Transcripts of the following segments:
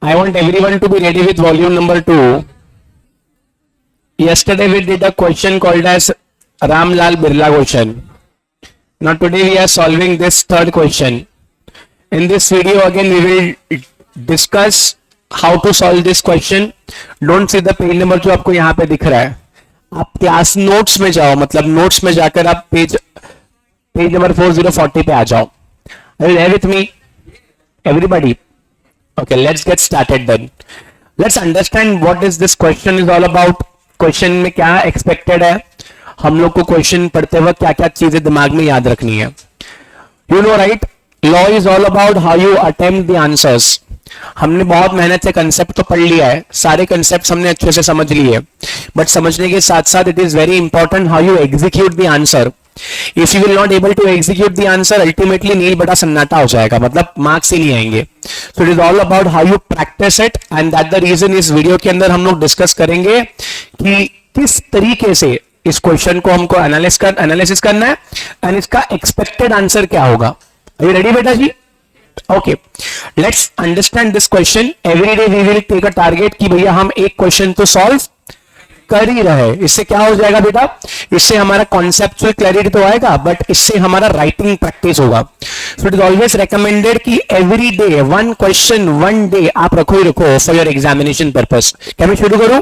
I want everyone to be ready with volume number 2. Yesterday we did a question called as Ramlal Birla question. Now today we are solving this third question. In this video again we will discuss how to solve this question. Don't see the page number जो आपको यहाँ पे दिख रहा है. आप class notes में जाओ, मतलब नोट्स में जाकर आप पेज नंबर 4040 पे आ जाओ. Are you there with me? Everybody? Okay, let's get started then. Let's understand what is this question is all about. Question में क्या एक्सपेक्टेड है, हम लोग को क्वेश्चन पढ़ते वक्त क्या क्या चीजें दिमाग में याद रखनी है. You know right, law is all about how you attempt the answers. हमने बहुत मेहनत से कंसेप्ट तो पढ़ लिया है, सारे कंसेप्ट हमने अच्छे से समझ लिए, बट समझने के साथ साथ it is very important how you execute the answer. If you will not able to execute the answer, ultimately नील बड़ा सन्नाटा हो जाएगा, मतलब मार्क्स ही नहीं आएंगे. So it is all about how you practice it, and that the reason इस वीडियो के अंदर हम लोग डिस्कस करेंगे कि किस तरीके से इस क्वेश्चन को हमको एनालिसिस करना है एंड इसका एक्सपेक्टेड आंसर क्या होगा. आर यू रेडी बेटा जी? Okay, let's understand this question. Every day we will take a target कि भैया हम एक क्वेश्चन तो सॉल्व कर ही रहे. इससे क्या हो जाएगा बेटा, इससे हमारा कॉन्सेप्चुअल क्लैरिटी तो आएगा, बट इससे हमारा राइटिंग प्रैक्टिस होगा. So it is always recommended कि every day one question one day आप रखो ही रखो फॉर योर एग्जामिनेशन पर्पस. क्या मैं शुरू करूं?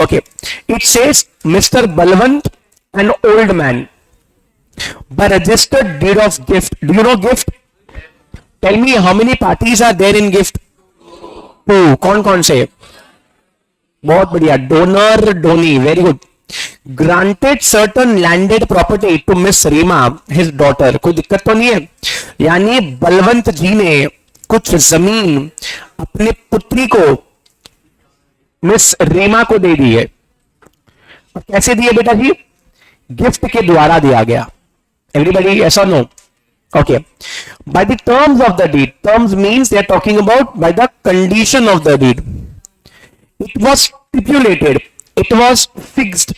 Okay, it says mister Balwant an old man by registered deed of gift. Do you know gift? Tell me how many parties are there in gift? Two. कौन से? बहुत बढ़िया. Donor, donee, very good. Granted certain landed property to Miss Rima his daughter. कोई दिक्कत तो नहीं है? यानी बलवंत जी ने कुछ जमीन अपने पुत्री को मिस रीमा को दे दी है. कैसे दिए बेटा जी? गिफ्ट के द्वारा दिया गया. Everybody yes or no? Okay. By the terms of the deed. Terms means they are talking about by the condition of the deed. It was stipulated. It was fixed.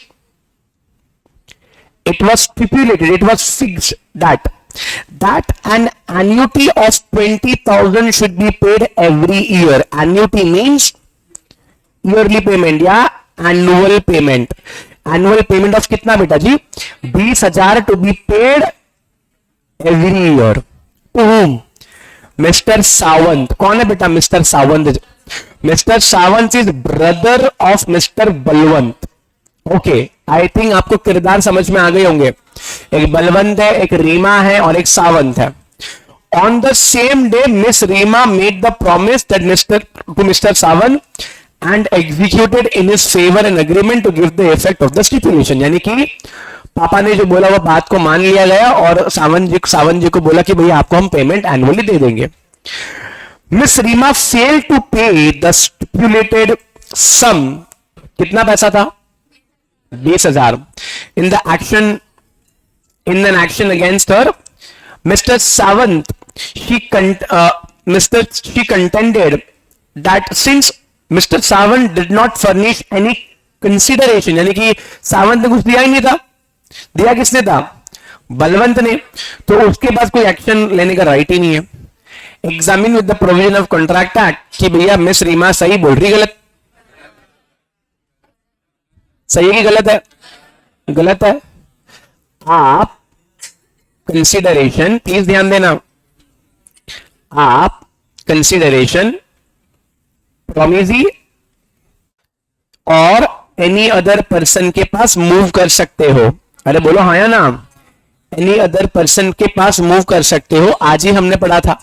It was stipulated. It was fixed that an annuity of 20,000 should be paid every year. Annuity means yearly payment या annual payment. Annual payment of कितना बेटा जी? 20,000 to be paid every year. To whom? Mr. Sawant. कौन है बेटा mister Sawant? Mister Sawant is brother of mister Balwant. Okay, I think आपको किरदार समझ में आ गए होंगे. एक बलवंत है, एक रीमा है और एक सावंत है. On the same day Miss Rima made the promise that to Mr Sawant and executed in his favor an agreement to give the effect of the stipulation. यानी कि पापा ने जो बोला वो बात को मान लिया गया और सावंत जी को बोला कि भैया आपको हम पेमेंट एनुअली दे देंगे. मिस रीमा फेल टू पे द स्टिपुलेटेड सम. कितना पैसा था? 20,000. In an action against her mister Sawant she contended that since mister Sawant did not furnish any consideration, यानी कि सावंत ने कुछ दिया ही नहीं था. दिया किसने था? बलवंत ने. तो उसके पास कोई एक्शन लेने का राइट ही नहीं है. Examine with the provision of contract act कि भैया मिस रीमा सही बोल रही, गलत? सही है कि गलत है? गलत है. आप कंसिडरेशन, प्लीज ध्यान देना, आप कंसिडरेशन प्रोमिजी और एनी अदर पर्सन के पास मूव कर सकते हो. अरे बोलो हाँ या ना? एनी अदर पर्सन के पास मूव कर सकते हो. आज ही हमने पढ़ा था.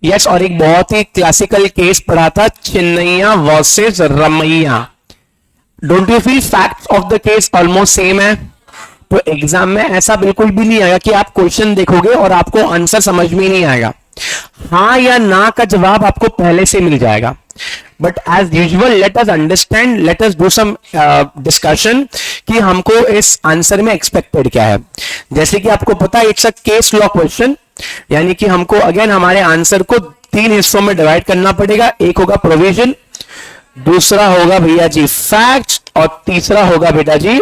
यस, और एक बहुत ही क्लासिकल केस पढ़ा था, Chinnaiya versus Ramaiya. Don't you feel facts of the case almost same है? तो एग्जाम में ऐसा बिल्कुल भी नहीं आएगा कि आप क्वेश्चन देखोगे और आपको आंसर समझ में नहीं आएगा. हाँ या ना का जवाब आपको पहले से मिल जाएगा. But as usual let us understand, let us do some discussion कि हमको इस आंसर में एक्सपेक्टेड क्या है. जैसे कि आपको पता है it's a case law question, यानी कि हमको अगेन हमारे आंसर को 3 हिस्सों में डिवाइड करना पड़ेगा. एक होगा प्रोविजन, दूसरा होगा भैया जी फैक्ट्स और तीसरा होगा बेटा जी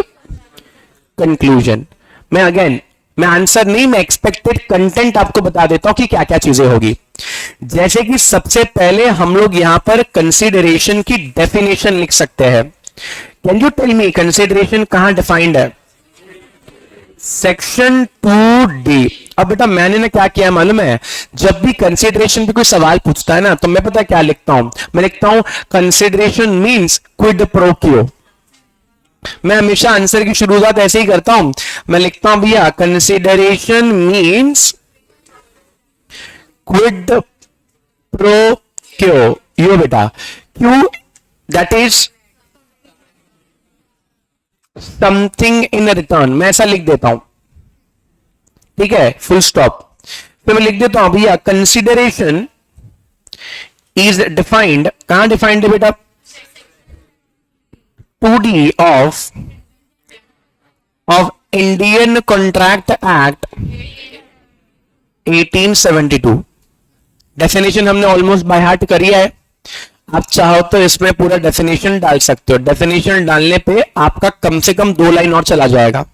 कंक्लूजन. मैं अगेन मैं आंसर नहीं, मैं एक्सपेक्टेड कंटेंट आपको बता देता हूं कि क्या क्या चीजें होगी। जैसे कि सबसे पहले हम लोग यहां पर कंसीडरेशन की डेफिनेशन लिख सकते हैं। Can you tell me consideration कहां डिफाइंड है? Section 2D। अब बेटा मैंने ना क्या किया मालूम है, जब भी कंसीडरेशन पे कोई सवाल पूछता है ना, तो मैं पता क्या लिखता हूं, मैं लिखता हूं कंसीडरेशन मींस क्विड प्रो क्यो। मैं हमेशा आंसर की शुरुआत ऐसे ही करता हूं, मैं लिखता हूं भैया कंसीडरेशन मींस क्विड प्रो क्यो। यो बेटा क्यों, that is something in return, मैं ऐसा लिख देता हूं, ठीक है, फुल स्टॉप। फिर मैं लिख देता हूं भैया कंसीडरेशन इज डिफाइंड, कहां डिफाइंड है बेटा? 2D of Indian Contract Act 1872। Definition हमने ऑलमोस्ट बाय हार्ट करी है, आप चाहो तो इसमें पूरा डेफिनेशन डाल सकते हो। डेफिनेशन डालने पे आपका कम से कम 2 लाइन और चला जाएगा,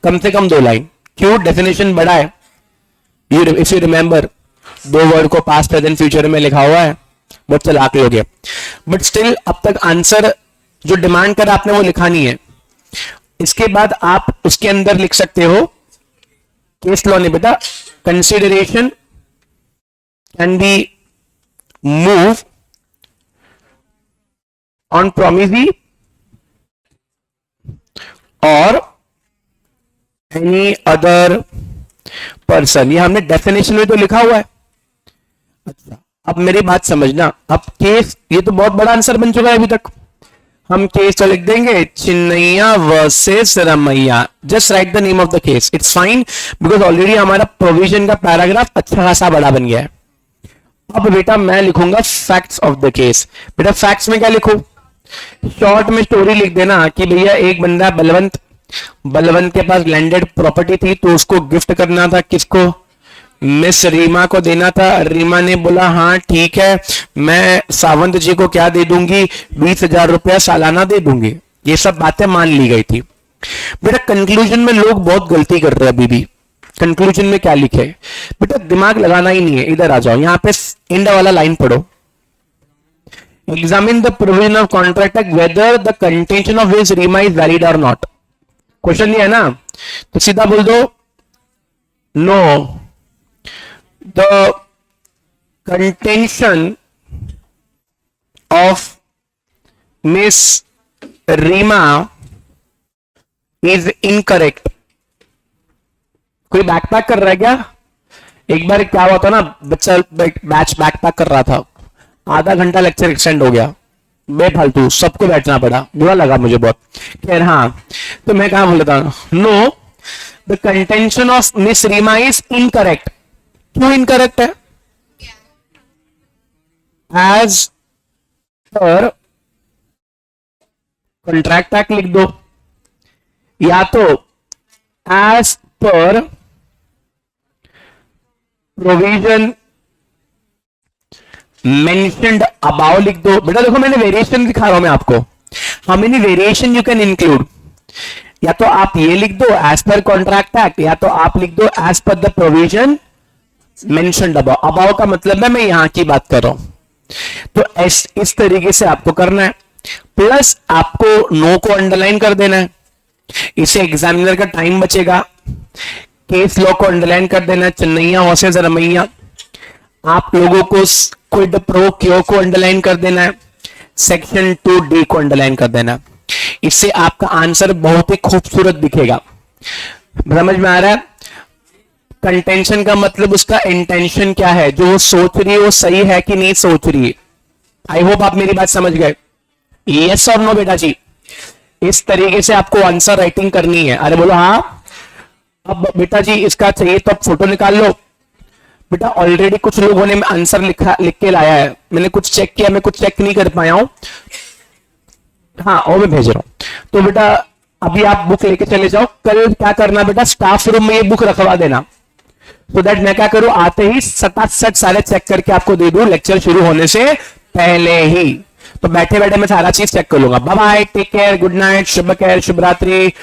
कम से कम 2 लाइन। क्यों? डेफिनेशन बड़ा है। इफ यू रिमेंबर 2 वर्ड को पास्ट प्रेजेंट फ्यूचर में लिखा हुआ है, बहुत चलाक लोग हैं, बट स्टिल अब तक आंसर जो डिमांड कर आपने वो लिखा नहीं है। इसके बाद आप उसके अंदर लिख सकते हो केस लॉ ने बेटा, consideration can be move on promisee और एनी अदर पर्सन। ये हमने डेफिनेशन में तो लिखा हुआ है। अच्छा अब मेरी बात समझना, अब केस, ये तो बहुत बड़ा आंसर बन चुका है अभी तक। हम केस तो लिख देंगे Chinnaiya versus Ramaiya, just write the name of the case, it's fine, because already हमारा प्रोविजन का पैराग्राफ अच्छा खासा बड़ा बन गया है। अब बेटा मैं लिखूंगा फैक्ट्स ऑफ द केस। बेटा फैक्ट्स में क्या लिखूं? शॉर्ट में स्टोरी लिख देना कि भैया एक बंदा बलवंत, बलवंत के पास लैंडेड प्रॉपर्टी थी तो उसको गिफ्ट करना था, किसको? मिस रीमा को देना था। रीमा ने बोला हाँ ठीक है, मैं सावंत जी को क्या दे दूंगी, 20,000 रुपया सालाना दे दूंगी। ये सब बातें मान ली गई थी। बेटा कंक्लूजन में लोग बहुत गलती कर रहे हैं अभी भी। कंक्लूजन में क्या लिखे? बेटा दिमाग लगाना ही नहीं है, इधर आ जाओ, यहां पे एंड वाला लाइन पढ़ो। Examine the provision of contract act whether the contention of his Rima is valid और नॉट। क्वेश्चन ये है ना, तो सीधा बोल दो no, the contention of Miss Rima is incorrect। कोई बैकपैक कर रहा है क्या? एक बार क्या हुआ था ना, बच्चा बैच बैकपैक कर रहा था, आधा घंटा लेक्चर एक्सटेंड हो गया, बेफालतू सबको बैठना पड़ा, बुरा लगा मुझे बहुत। खैर हाँ, तो मैं कहा बोल रहा था, no the contention of Miss Rima is incorrect. क्यों इनकरेक्ट है? एज पर कॉन्ट्रैक्ट एक्ट लिख दो, या तो as per provision mentioned about लिख दो। बेटा देखो मैंने वेरिएशन दिखा रहा हूं मैं आपको, how many variation you can include. या तो आप ये लिख दो एज पर कॉन्ट्रैक्ट एक्ट, या तो आप लिख दो as per the provision mentioned above. Above का मतलब है मैं यहां की बात कर रहा हूं, तो इस तरीके से आपको करना है। प्लस आपको नो को अंडरलाइन कर देना है, इसे एग्जामिनर का टाइम बचेगा। केस लॉ को अंडरलाइन कर देना है, चिन्नैया वर्सेस रमैया। आप लोगों को क्विड प्रो क्यो को अंडरलाइन कर देना है, सेक्शन 2D को अंडरलाइन कर देना। इससे आपका आंसर बहुत ही खूबसूरत दिखेगा। समझ में आ रहा है? कंटेंशन का मतलब उसका इंटेंशन क्या है, जो वो सोच रही है वो सही है कि नहीं सोच रही है। आई होप आप मेरी बात समझ गए। यस और नो बेटा जी, इस तरीके से आपको आंसर राइटिंग करनी है। अरे बोलो हाँ। अब बेटा जी इसका चाहिए तो अब फोटो निकाल लो। बेटा ऑलरेडी कुछ लोगों ने आंसर लिख के लाया है, मैंने कुछ चेक किया, मैं कुछ चेक नहीं कर पाया हूं। हाँ और मैं भेज रहा हूं। तो बेटा अभी आप बुक लेके चले जाओ। कल क्या करना बेटा, स्टाफ रूम में ये बुक रखवा देना, तो दैट मैं क्या करूं, आते ही सटासट सारे चेक करके आपको दे दूं लेक्चर शुरू होने से पहले ही। तो बैठे बैठे मैं सारा चीज चेक कर लूंगा। Bye bye, take care, good night, शुभ खैर, शुभ रात्रि।